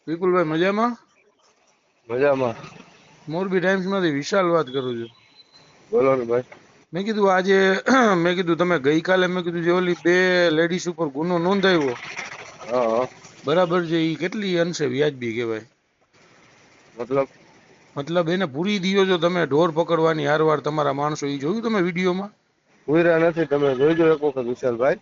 વિપુલભાઈ મજામાં? મજામાં. મોરબી ટાઈમ્સ માંથી વિશાલ વાત કરું છું. બોલો ને ભાઈ. મેં કીધું આજે મેં કીધું તમે ગઈકાલે મેં કીધું જે ઓલી 2 લેડીઝ ઉપર ગુનો નોંધાયો હા. બરાબર છે, એ કેટલી અંશે વ્યાજબી કહેવાય? મતલબ એને પૂરી દિયો જો તમે ઢોર પકડવાની હારવાર તમારા માણસો, એ જોયું તમે વિડીયોમાં? પૂરા નથી, તમે જોઈજો એક વખત વિશાલભાઈ.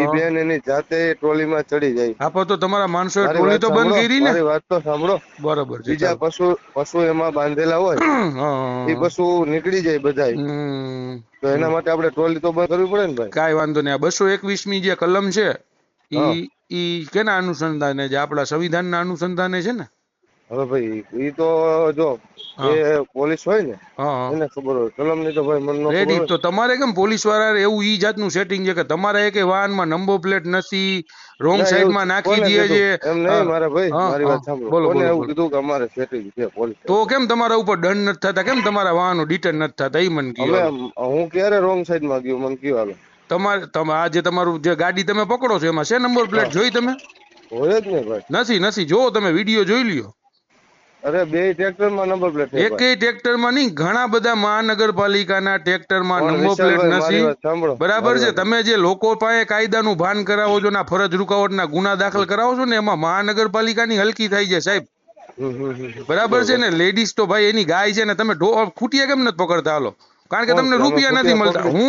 ઈ હા બેન એની જાતે ટ્રોલીમાં ચડી જાય. હા, તો તમારા માણસોએ મારી ટ્રોલી વાત તો બંધ સાંભળો, કરી ને? મારી વાત તો સાંભળો. બરાબર છે, બીજા ચાલો. પશુ એમાં બાંધેલા હોય, એ હા. પશુ નીકળી જાય બધાય. તો એના માટે આપણે ટ્રોલી તો બંધ કરવી પડે ને ભાઈ. કાંઈ વાંધો નહીં. આ 221મી જે કલમ છે હા. ઈ કેના અનુસંધાને છે? આપણા સંવિધાનના અનુસંધાને છે ને? હવે ભાઈ ઈ તો જો હા એ પોલીસ હોય ને હા એને ખબર હોય, કલમ ની તો ભાઈ મને ન ખબર રેડી. હોય. તો તમારે કેમ પોલીસ વાળા એવું ઈ જાતનું સેટિંગ છે કે તમારા એક વાહનમાં નંબર પ્લેટ નથી, રોંગ ના એવું સાઈડમાં નાખી કોને દે કીધું છે? એમ નહીં મારા ભાઈ, હા મારી હા, વાત સાંભળો. બોલો કોને બોલો એવું બોલો. કીધું કે અમારે સેટિંગ છે પોલીસ તો સ્ટેશન? કેમ તમારા ઉપર દંડ નથી થતા? કેમ તમારા વાહનો ડિટેન નથી થતા? એ મને કયો અમે હાલો. હું ક્યારે રોંગ સાઈડ માં ગયો મને કયો હાલો. તમે આ જે તમારું જે ગાડી તમે પકડો છો એમાં છે નંબર હા પ્લેટ? જોઈ તમે? હોય જ ને ભાઈ. નથી. જોવો તમે વિડીયો જોઈ લ્યો. અરે બે ટ્રેક્ટર માં નંબર પ્લેટ છે ભાઈ. એકેય ટ્રેક્ટરમાં નહીં, ઘણા બધા મહાનગરપાલિકાના ટ્રેક્ટરમાં પણ નંબર પ્લેટ વિશાલભાઈ મારી નથી. વાત સાંભળો, બરાબર મારી છે. વાત તમે જે લોકો પાસે કાયદાનું ભાન કરાવો છો ને ફરજ રૂકાવટના ગુના દાખલ કરાવો છો ને એમાં મહાનગરપાલિકાની હલકી થાય છે સાહેબ. બરાબર છે બરોબર. ને? લેડીઝ તો ભાઈ એની ગાય છે ને, તમે ખૂટિયા કેમ નથી પકડતા? હાલો, કારણ કે કોણ તમને કે અમે રૂપિયા નથી ખૂટિયા મળતા. પકડી?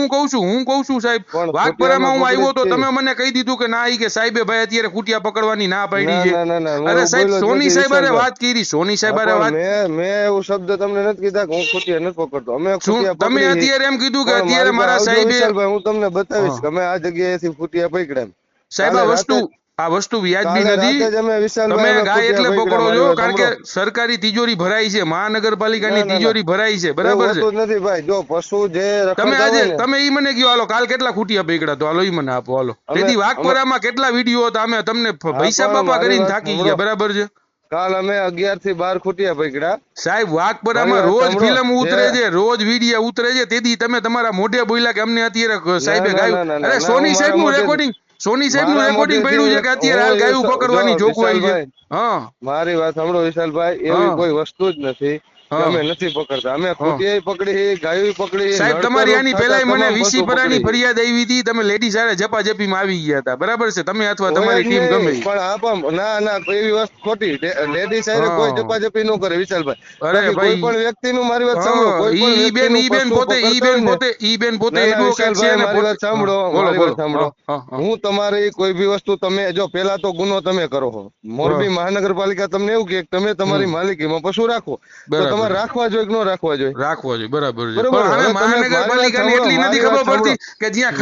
હું કઉ છું સાહેબ, પણ ખૂટિયા અમે વાઘપરામાં હું પકડી આવ્યો જ તો છીએ. તમે મને કહી દીધું કે ના, ઈ કે સાહેબે ભાઈ અત્યારે ખૂટિયા પકડવાની ના પાડી ના છે. ના ના ના, હું અરે એવું સાહેબ, બોલ્યો જ સોની નથી સાહેબ હારે વિશાલભાઈ. વાત કરી, સોની સાહેબ હા હારે પણ વાત. મેં એવું શબ્દ તમને નથી કીધા કે હું ખૂટિયા નથી પકડતો. અમે શું ખૂટિયા તમે પકડી. અત્યારે એમ કીધું કે પણ અત્યારે મારી પાસે મારા આવજો સાહેબે? વિશાલભાઈ, હું તમને બતાવીશ હા કે અમે આ જગ્યાએથી ખૂટિયા પકડ્યા એમ. સાહેબ, કાલે રાતે આ વસ્તુ વ્યાજબી કાલે નથી. રાતે જ અમે વિશાલભાઈ તમે અમે ગાય ખૂટિયા એટલે પકડ્યા. પકડો છો મારી વાત કારણ કે સાંભળો. સરકારી તિજોરી ભરાઈ છે, ના મહાનગરપાલિકાની ના ના, તિજોરી ભરાઈ છે, એવું બરાબર છે? હોતું જ નથી ભાઈ. જો પશુ જે તમે રખડતા આજે હોય ને તમે ઈ મને કયો હાલો, કાલ કેટલા ખૂટિયા પકડ્યા? તો હાલો ઈ મને આપો હાલો. અમે તેથી અમે વાઘપરામાં કેટલા વિડીયો હતા, અમે તમને હા પૈસા પણ બાપા મારી કરીને વાત થાકી સાંભળો. ગયા, બરાબર છે કાલ અમે 11 થી 12 ખૂટિયા પકડ્યા. સાહેબ? મારી વાઘપરામાં વાત રોજ સાંભળો. ફિલ્મ જે ઉતરે છે, રોજ વિડીયો ઉતરે છે, તેથી તમે તમારા મોઢે બોલ્યા કે અમને અત્યારે ના સાહેબે ના ગાયું. ના ના ના અરે ના, હું સોની સાહેબ મારા નું મોઢે રેકોર્ડિંગ, સોની સાહેબ નું મારા રેકોર્ડિંગ મોઢેથી પડ્યું છે કે અત્યારે હાલ ગાયું જો પકડવાની જોગવાઈ છે. વિશાલભાઈ, હા મારી વાત સાંભળો વિશાલભાઈ, એવી હા કોઈ વસ્તુ જ નથી કે હા અમે નથી પકડતા. અમે હા ખૂટિયાય પકડી, ગાયું પકડી, સાહેબ, નડતર તમારી રૂપ આની થતા પેલા મને તમામ પશુ વીસીપરાની પકડી. ફરિયાદ આવી હતી. તમે લેડીઝ હારે ઝપાઝપીમાં આવી ગયા હતા, બરાબર છે? તમે અથવા હોય તમારી જ ટીમ ગમે નહીં, ઈ. પણ આ પણ ના ના, એવી વસ્તુ ખોટી. લેડીઝ સાથે કોઈ હા જપાજપી ન કરે વિશાલભાઈ. અરે બાકી કોઈ ભાઈ, પણ વ્યક્તિનું, મારી વાત સાંભળો, હા કોઈ પણ વ્યક્તિનું પશુ પકડતા હોય ને. ઈ બેન પોતે ના ના એડવોકેટ છે વિશાલભાઈ, ને મારી પોતે. વાત હા સાંભળો, બોલો મારી બોલો. વાત સાંભળો. હા હા હા હું તમારી કોઈ બી વસ્તુ તમે જો પેલા તો ગુનો તમે કરો છો. હા મોરબી મહાનગરપાલિકા તમને એવું કે તમે તમારી માલિકીમાં પશુ રાખો, તો બરાબર તમારે છે, રાખવા જોઈએ કે ન રાખવા જોઈએ? રાખવો જોઈએ, બરાબર છે. બરોબર. પણ હવે હવે તમે મારી વાત મહાનગરપાલિકાને સાંભળો, એટલી નથી મારી ખબર વાત સાંભળો. પડતી કે જ્યાં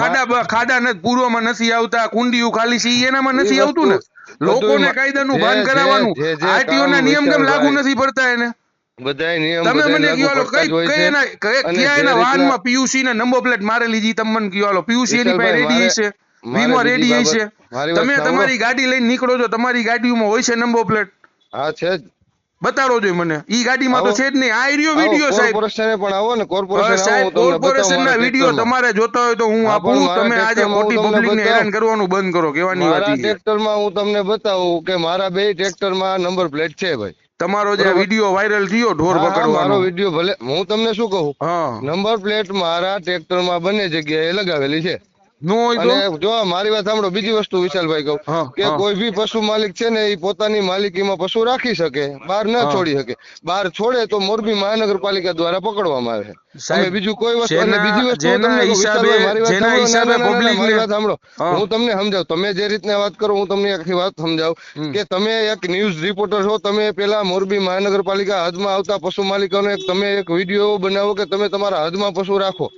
ખાડા નથી, પૂર્વમાં નથી આવતા, કુંડીયું ખાલી છે, એનામાં એ નથી આવતું વસ્તુ ને. બધું લોકોને કાયદાનું જે ભાન જે કરાવવાનું. જે જે આરટીઓ કામ ના નિયમ કેમ લાગુ વિશાલભાઈ, નથી પડતા એને? બધાય નિયમ તમે બધાય મને લાગુ કયો હાલો, પડતા જ હોય કઈ છે. એના અને ક્યાં જે એના રીતના વાહનમાં પીયુસી ને નંબર પ્લેટ મારેલી છે? તમે મને કયો હાલો. પીયુસી એની પાસે વિશાલભાઈ, રેડી મારે હશે, મારે વીમો બીજી રેડી બાબત, હશે. મારી વાત તમે સાંભળો. તમારી ગાડી લઈને નીકળો છો, તમારી ગાડીમાં હોય છે નંબર પ્લેટ? હા છે જ. બતાડો જોઈએ મને. ઈ ગાડીમાં તો આવો છે જ નહીં. આ રહ્યો આવો વિડીયો સાહેબ. કોર્પોરેશને પણ આવો ને, કોર્પોરેશન આવો, સાહેબ, હું તમને બતાવું કોર્પોરેશન મારા ના વિડીયો ટ્રેક્ટરમાં. તમારે જોતા હોય તો હું હા પણ આપું. મારા તમે આજે ટ્રેક્ટરમાં હું ખોટી તમને પબ્લિક ને બતાવું, હેરાન કરવાનું બંધ કરો, કહેવાની વાત મારા ઈ છે. ટ્રેક્ટરમાં હું તમને બતાવું કે મારા બે ટ્રેક્ટરમાં નંબર પ્લેટ છે ભાઈ. તમારો જે આ બરોબર. વિડીયો વાયરલ થયો ઢોર હા હા, મારો પકડવાનો. વિડીયો ભલે, હું તમને શું કહું, હા, નંબર પ્લેટ મારા ટ્રેક્ટરમાં બંને જગ્યાએ લગાવેલી છે. નો હોય તો? અને જો મારી વાત સાંભળો, બીજી વસ્તુ વિશાલભાઈ કહું હા કે હા કોઈ બી પશુ માલિક છે ને, એ પોતાની માલિકીમાં પશુ રાખી શકે, બહાર ન હા છોડી શકે. બહાર છોડે તો મોરબી મહાનગરપાલિકા દ્વારા પકડવામાં આવે છે. અમે સાહેબ, બીજું કોઈ વસ્તુ, અને જેના બીજી વસ્તુ હું જેના તમને કહું હિસાબે વિશાલભાઈ, મારી વાત જેના સાંભળો. ના હિસાબે ના ના ના ના, પબ્લિક મારી ને. વાત સાંભળો. હા હું તમને સમજાવું, તમે જે રીતના વાત કરો હું તમને આખી વાત સમજાવું હમ. કે તમે એક ન્યૂઝ રિપોર્ટર છો. તમે પેલા મોરબી મહાનગરપાલિકા હદમાં આવતા પશુ માલિકોનો તમે એક વિડીયો બનાવો કે તમે તમારા હદમાં પશુ રાખો,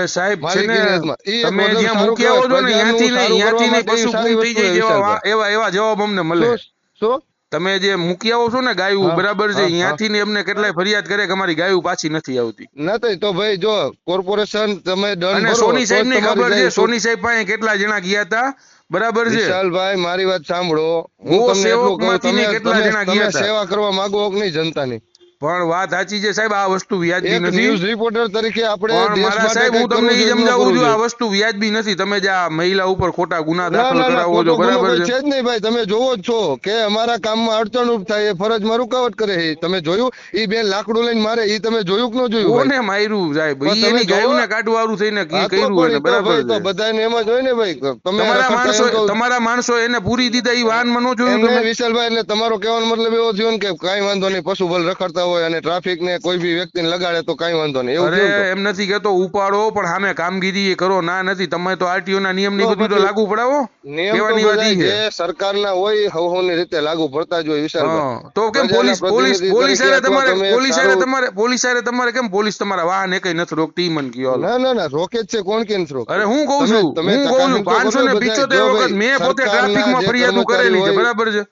સાહેબ છે ને, માલિકીની હદમાં. એ એક તમે મતલબ જ્યાં સારું મૂકી આવો કહેવાય, છો ને પ્રજાનું સારું કરવા ત્યાંથી નહીં માટે એ પશુ સારી ગુમ થઈ વસ્તુ જાય છે જેવા વિશાલભાઈ. એવા જવાબ અમને મળે. શું શું? તમે જે મૂકી આવો છો ને ગાયું, હા બરાબર છે, હા હા. ત્યાંથી ને એમને કેટલાય ફરિયાદ કરે કે અમારી ગાયું પાછી નથી આવતી. નથી તો ભાઈ જો કોર્પોરેશન તમે દંડ અને ભરો સોની તો સાહેબ જ ની તમારી ખબર છે, જાય છૂટ. સોની સાહેબ પાસે કેટલા જણા ગયા હતા, બરાબર છે? વિશાલભાઈ, મારી વાત સાંભળો, ગો હું તમને સેવક એટલું કહું, માંથી તમે ની કેટલા તમે જણા તમે ગયા હતા. સેવા કરવા માંગો કે નહીં જનતાની? પણ વાત સાચી છે સાહેબ, આ વસ્તુ વ્યાજબી એક નથી. ન્યૂઝ રિપોર્ટર તરીકે આપણે પણ દેશ મારા માટે સાહેબ હું કંઈક તમને કરવું ઈ જોઈએ, ન સમજાવું કરવું છું, આ જોઈએ. વસ્તુ વ્યાજબી નથી. તમે જે આ મહિલા ઉપર ખોટા ગુના ના દાખલ ના ના કરાવો છો, ખોટો ગુનો બરાબર કોઈ છે? છે જ નહીં ભાઈ. તમે જોવો જ છો કે અમારા કામમાં અડચણરૂપ થાય એ ફરજમાં રૂકાવટ કરે છે. તમે જોયું ઈ બેન લાકડું લઈને મારે, ઈ તમે જોયું કે ન જોયું ભાઈ? કોને માર્યું સાહેબ? પણ ઈ તમે એની જોવો. ગાયોને કાઢવાળું થઈને ઈ હા તો કર્યું પણ એને, ઈ તો બરાબર ભાઈ તો છે? બધાને એમ જ હોય ને ભાઈ. તમે તમારા રખડતા માણસો, એમ કહું તમારા માણસો એને પૂરી દીધા, ઈ વાહનમાં ન જોયું એમને તમે? વિશાલભાઈ, એટલે તમારો કહેવાનો મતલબ એવો થયો ને કે કાંઈ વાંધો નહીં, પશુ બળ રખડતા હોય અને ટ્રાફિક ને કોઈ બી વ્યક્તિને લગાડે તો કાંઈ વાંધો નહીં, એવું અરે થયું ને? એમ નથી કેતો ઉપાડો, પણ સામે કામગીરી એ કરો. ના નથી, તમે તો આરટીઓ ના નિયમ ની તો બધું તો પછી લાગુ પડાવો. નિયમ તો કહેવાની વાત બધા ઈ છે. જે સરકારના હોય હવની રીતે લાગુ પડતા જ હોય વિશાલભાઈ. હા, તો કેમ પ્રજાના પ્રતિનિધિ તરીકે અથવા તમે એક સારું પોલીસ તમારે કેમ પોલીસ તમારા વાહન એકય નથી રોકતી? ઈ મને કયો હાલો. ના ના ના રોકે જ છે, કોણ કેમ રોકતું? અરે હું કઉ તમે છું, તમે હું કઉ છું, ચકાસણી તો કરો ને બધા. 575 જો વખત ભાઈ મેં પોતે સરકારના ટ્રાફિકમાં જે ફરિયાદો કર્મચારી કરેલી છે, હોય. બરાબર છે?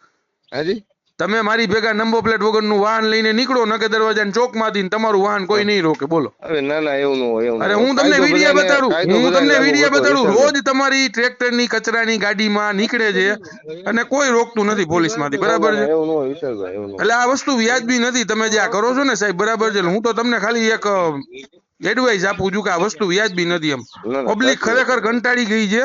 હાજી તમે મારી ભેગા નંબર પ્લેટ વગરનું વાહન લઈને નીકળો નકે દરવાજાના ચોકમાંથી ને તમારું વાહન કોઈ નહીં રોકે, બોલો. હવે ના ના એવું ન હોય, એવું ન અરે હોય. હું તમને કાયદો વિડીયો બધાને બતાડું, કાયદો હું બધાને તમને લાગુ વિડીયો પડતો હોય બતાડું. વિશાલભાઈ. રોજ તમારી ટ્રેક્ટરની કચરાની ગાડીમાં નીકળે છે અને કોઈ રોકતું નથી પોલીસમાંથી, ના બરાબર ના છે? એવું ન હોય વિશાલભાઈ, એવું ન હોય. એટલે આ વસ્તુ વ્યાજબી નથી. તમે જે આ કરો છો ને સાહેબ, બરાબર છે? હું તો તમને ખાલી એક એડવાઇસ આપું છું કે આ વસ્તુ વ્યાજબી નથી. એમ ના ના પબ્લિક સાચી વાત ખરેખર છે. કંટાળી ગઈ છે,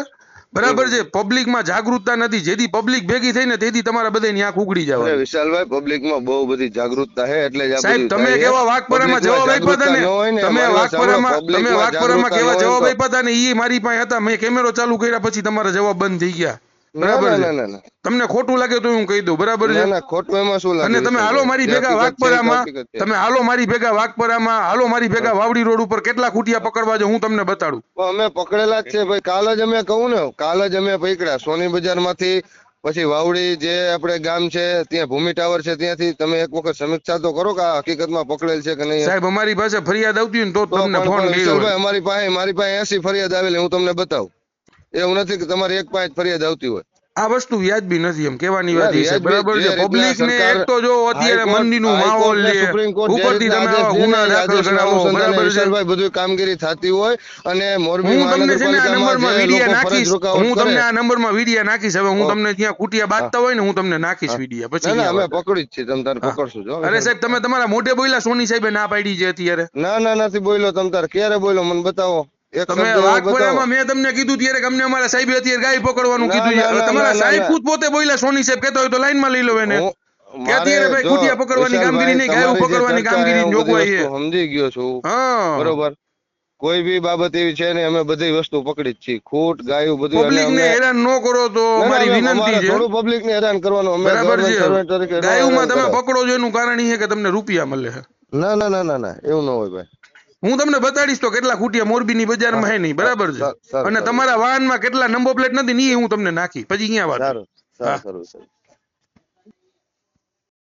બરાબર છે? પબ્લિકમાં જાગૃતતા નથી. જેથી પબ્લિક ભેગી થઈને તેથી તમારા બધાની આંખ ઉઘડી અરે જવાની. વિશાલભાઈ, પબ્લિકમાં બહુ બધી જાગૃતતા છે એટલે જ આ સાહેબ બધું તમે થાય છે. કેવા વાઘપરામાં પબ્લિકમાં જવાબ આપ્યા હતા જાગૃતતા ને, ન હોય ને, તમે મારી વાત સાંભળો, તમે પબ્લિકમાં વાઘપરામાં જાગૃતતા ન કેવા હોય જવાબ તો આપ્યા હતા ને, ઈ મારી પાસે હતા. મેં કેમેરો ચાલુ કર્યા પછી તમારા જવાબ બંધ થઈ ગયા, ના બરાબર ના છે? ના ના ના તમને ખોટું લાગે તો હું કહી દઉં, બરાબર છે? ના ના ખોટું એમાં શું લાગે અને તમે હાલો વિશાલભાઈ? મારી જે ભેગા હકીકત છે એ તો વાઘપરામાં, હકીકત છે. તમે હાલો મારી ભેગા વાઘપરામાં, હાલો મારી ભેગા વાવડી રોડ ઉપર કેટલા ખૂટિયા પકડવા છે હું તમને બતાડું. પણ અમે પકડેલા જ છે ભાઈ. કાલ જ અમે કહું ને, કાલ જ અમે પકડ્યા સોની બજાર માંથી. પછી વાવડી જે આપણે ગામ છે ત્યાં ભૂમિ ટાવર છે ત્યાંથી. તમે એક વખત સમીક્ષા તો કરો કે આ હકીકતમાં પકડેલ છે કે નહીં. સાહેબ અમારી પાસે ફરિયાદ આવતી હોય ને તો જ તો તમને ફોન પણ કર્યો વિશાલભાઈ, હોય. મારી પાસે 80 ફરિયાદ આવેલી, હું તમને બતાવું. એવું નથી કે તમારી એક પાંચ ફરિયાદ આવતી હોય. આ વસ્તુ વ્યાજબી નથી, એમ કહેવાની ના વાત એ છે, વ્યાજબી બરાબર છે? જે રીતના પબ્લિક ને સરકાર એક તો જો અત્યારે મંદીનું માહોલ ને છે, સુપ્રીમ કોર્ટ જે ઉપરથી રીતના તમે આદેશ આવા દે ને ગુના એ દાખલ આદેશના કરાવો, અનુસંધાને બરાબર છે? વિશાલભાઈ બધું કામગીરી થતી હોય. અને મોરબી હું તમને છે ને આ મહાનગરપાલિકામાં નંબરમાં જે વિડીયો લોકો ફરજ નાખીશ, રૂકાવટ હું કરે. તમને આ નંબરમાં વિડીયો નાખીશ. હવે હું ઓ, તમને જ્યાં કુટિયા હા, બાંધતા હોય ને હું તમને નાખીશ હા. વિડીયો, ના પછી ના ક્યાં અમે વાત. પકડી જ છીએ, તમે તારે હા, પકડશું જો અરે સાહેબ તમે વિશાલભાઈ. તમારા મોઢે બોલ્યા સોની સાહેબે ના પાડી છે અત્યારે. ના ના નથી બોલ્યો તમ તારે. ક્યારે બોલ્યો મને બતાવો, એક તમે શબ્દ એવો બતાવો. વાઘપરામાં મેં તમને કીધું ત્યારે કે અમને અમારા સાહેબે અત્યારે ગાય પકડવાનું ના કીધું છે. ના હવે ના ના તમારા ના સાહેબ ના ખુદ પોતે બોલ્યા સોની સાહેબ કહેતા હોય તો લાઈનમાં લઈ લો એને. હું કે મારે અત્યારે ભાઈ જો કુટિયા પકડવાની કામગીરી વિશાલભાઈ, નહીં, ગાયું તમારી જે પકડવાની ચર્ચા છે કામગીરી હું બધી જોગવાઈ વસ્તુ છે. સમજી ગયો છું. હા, બરોબર. કોઈ બી બાબત એવી છે ને, અમે બધી વસ્તુ પકડી જ છીએ. ખૂટ ગાયું બધું. અને પબ્લિક ને અમને હેરાન ન કરો તો ના ના મારી અમે વિનંતી અમારે છે, થોડું પબ્લિક ને હેરાન કરવાનું. અમે બરાબર છે? ગવર્મેન્ટ સર્વન્ટ તરીકે નો ગાયુંમાં હેરાન તમે કરાય. પકડો છો એનું કારણ એ છે કે તમને રૂપિયા મળે છે. ના ના ના ના ના એવું ન હોય ભાઈ. હું તમને બતાડીશ તો કેટલા ખૂટિયા મોરબીની હા બજારમાં હે નહીં, બરાબર છે? સારું અને સારું તમારા વાહનમાં કેટલા નંબર પ્લેટ નથી ની હું તમને નાખી પછી ક્યાં વાત. સારું હા. સારું સારું.